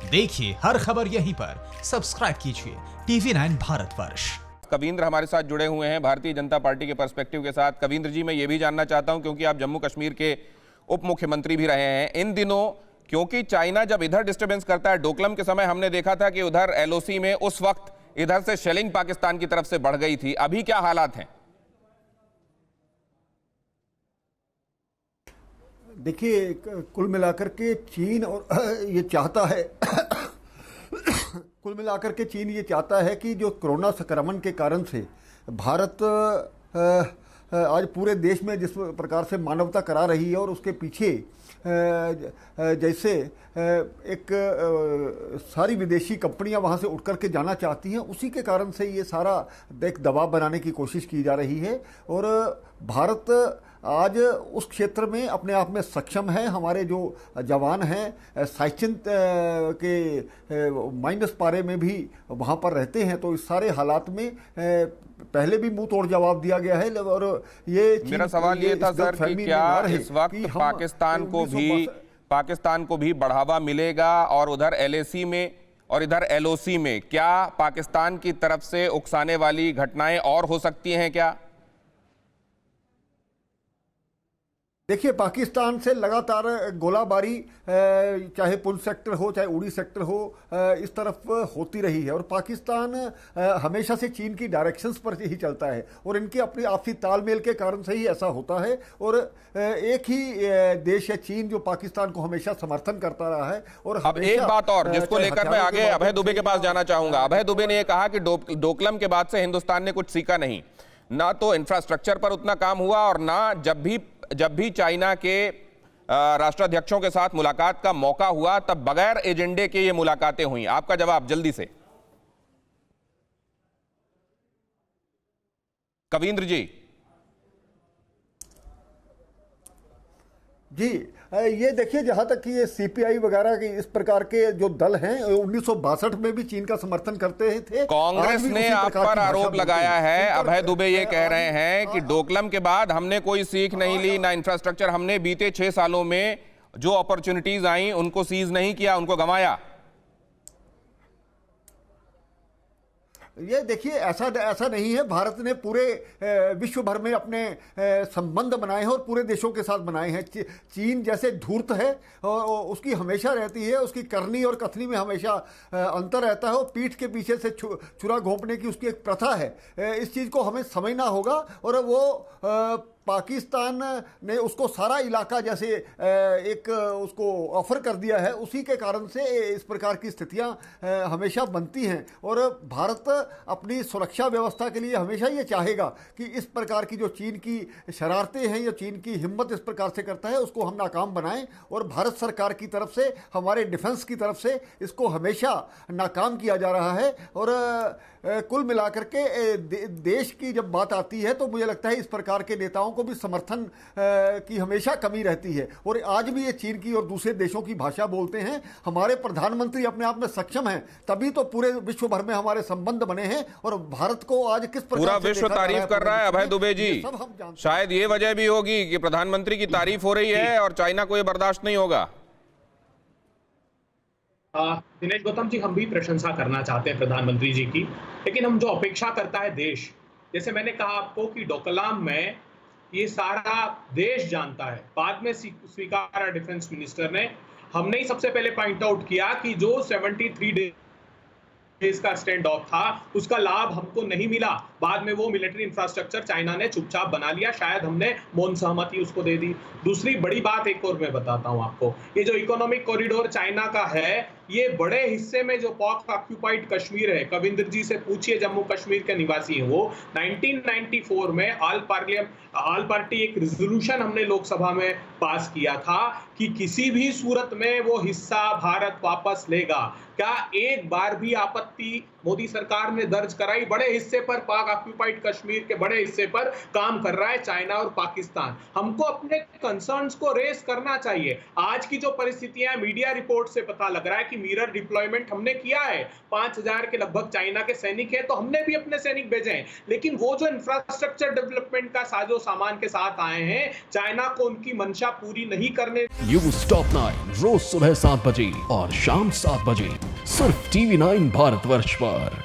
देखिए हर खबर यहीं पर, सब्सक्राइब कीजिए TV9 भारतवर्ष। कविंद्र हमारे साथ जुड़े हुए हैं भारतीय जनता पार्टी के पर्सपेक्टिव के साथ। कविंद्र जी, मैं ये भी जानना चाहता हूं, क्योंकि आप जम्मू कश्मीर के उप मुख्यमंत्री भी रहे हैं इन दिनों, क्योंकि चाइना जब इधर डिस्टर्बेंस करता है, डोकलम के समय हमने देखा था कि उधर LOC में उस वक्त इधर से शेलिंग पाकिस्तान की तरफ से बढ़ गई थी। अभी क्या हालात हैं? देखिए, कुल मिलाकर के चीन और ये चाहता है कुल मिलाकर के चीन ये चाहता है कि जो कोरोना संक्रमण के कारण से भारत आज पूरे देश में जिस प्रकार से मानवता करा रही है और उसके पीछे जैसे एक सारी विदेशी कंपनियां वहां से उठ कर के जाना चाहती हैं, उसी के कारण से ये सारा एक दबाव बनाने की कोशिश की जा रही है। और भारत आज उस क्षेत्र में अपने आप में सक्षम है। हमारे जो जवान हैं साइचिन के माइनस पारे में भी वहाँ पर रहते हैं, तो इस सारे हालात में पहले भी मुंह तोड़ जवाब दिया गया है। और ये मेरा सवाल ये था सर कि क्या इस वक्त पाकिस्तान को भी बढ़ावा मिलेगा और उधर LAC में और इधर LOC में क्या पाकिस्तान की तरफ से उकसाने वाली घटनाएं और हो सकती हैं क्या? देखिए, पाकिस्तान से लगातार गोलाबारी चाहे पुंछ सेक्टर हो चाहे उड़ी सेक्टर हो इस तरफ होती रही है। और पाकिस्तान हमेशा से चीन की डायरेक्शंस पर ही चलता है और इनके अपनी आपसी तालमेल के कारण से ही ऐसा होता है। और एक ही देश है चीन जो पाकिस्तान को हमेशा समर्थन करता रहा है। और अब एक बात और जिसको लेकर मैं आगे अभय दुबे के पास जाना चाहूंगा। अभय दुबे ने यह कहा कि डोकलम के बाद से हिंदुस्तान ने कुछ सीखा नहीं, ना तो इंफ्रास्ट्रक्चर पर उतना काम हुआ और ना जब भी चाइना के राष्ट्राध्यक्षों के साथ मुलाकात का मौका हुआ तब बगैर एजेंडे के ये मुलाकातें हुई। आपका जवाब जल्दी से कविंद्र जी। जी, ये देखिए, जहाँ तक कि ये CPI वगैरह के इस प्रकार के जो दल हैं 1962 में भी चीन का समर्थन करते थे। कांग्रेस ने आप पर आरोप लगाया है, अभय दुबे ये कह रहे हैं कि डोकलम के बाद हमने कोई सीख नहीं ली, ना इंफ्रास्ट्रक्चर, हमने बीते 6 सालों में जो अपॉर्चुनिटीज आई उनको सीज नहीं किया, उनको गंवाया। ये देखिए, ऐसा नहीं है। भारत ने पूरे विश्व भर में अपने संबंध बनाए हैं और पूरे देशों के साथ बनाए हैं। चीन जैसे धूर्त है और उसकी हमेशा रहती है, उसकी करनी और कथनी में हमेशा अंतर रहता है। और पीठ के पीछे से छुरा घोंपने की उसकी एक प्रथा है। इस चीज़ को हमें समझना होगा। और वो पाकिस्तान ने उसको सारा इलाका जैसे एक उसको ऑफर कर दिया है, उसी के कारण से इस प्रकार की स्थितियां हमेशा बनती हैं। और भारत अपनी सुरक्षा व्यवस्था के लिए हमेशा ये चाहेगा कि इस प्रकार की जो चीन की शरारतें हैं या चीन की हिम्मत इस प्रकार से करता है उसको हम नाकाम बनाएं। और भारत सरकार की तरफ से, हमारे डिफेंस की तरफ से इसको हमेशा नाकाम किया जा रहा है। और कुल मिलाकर के देश की जब बात आती है तो मुझे लगता है इस प्रकार के नेताओं को भी समर्थन की हमेशा कमी रहती है। और आज भी ये चीन की और दूसरे देशों की भाषा बोलते हैं। हमारे प्रधानमंत्री अपने आप में सक्षम हैं, तभी तो पूरे विश्व भर में हमारे संबंध बने हैं। और भारत को आज किस प्रकार पूरा विश्व तारीफ कर रहा है अभय दुबे जी। शायद ये वजह भी होगी कि प्रधानमंत्री की तारीफ हो रही है और चाइना को ये बर्दाश्त नहीं होगा। दिनेश गौतम जी, हम भी प्रशंसा करना चाहते हैं प्रधानमंत्री जी की, लेकिन हम जो अपेक्षा करता है देश, जैसे मैंने कहा आपको कि डोकलाम में ये सारा देश जानता है, बाद में स्वीकारा डिफेंस मिनिस्टर ने। हमने ही सबसे पहले पॉइंट आउट किया कि जो 73 डेज का स्टैंड ऑफ था उसका लाभ हमको नहीं मिला। बाद में वो मिलिट्री इंफ्रास्ट्रक्चर चाइना ने चुपचाप बना लिया, शायद हमने मौन सहमति उसको दे दी। दूसरी बड़ी बात एक और मैं बताता हूं आपको, ये जो इकोनॉमिक कॉरिडोर चाइना का है, ये बड़े हिस्से में जो पाक ऑक्यूपाइड कश्मीर है, कविंद्र जी से पूछिए, जम्मू कश्मीर के निवासी हैं वो, 1994 में ऑल पार्टी एक रेजोल्यूशन हमने लोकसभा में पास किया था कि किसी भी सूरत में वो हिस्सा भारत वापस लेगा। क्या एक बार भी आपत्ति मोदी सरकार ने दर्ज कराई? बड़े हिस्से पर, पाक ऑक्यूपाइड कश्मीर के बड़े हिस्से पर काम कर रहा है चाइना और पाकिस्तान। हमको अपने कंसर्न्स को रेस करना चाहिए। आज की जो परिस्थितियां, मीडिया रिपोर्ट से पता लग रहा है कि कि मिरर डिप्लॉयमेंट हमने किया है, 5,000 के लगभग चाइना के सैनिक हैं, तो हमने भी अपने सैनिक भेजे हैं। लेकिन वो जो इंफ्रास्ट्रक्चर डेवलपमेंट का साजो सामान के साथ आए हैं, चाइना को उनकी मंशा पूरी नहीं करने। न्यूज़ टॉप 9 रोज सुबह 7 बजे और शाम 7 बजे सिर्फ TV9 भारतवर्ष पर।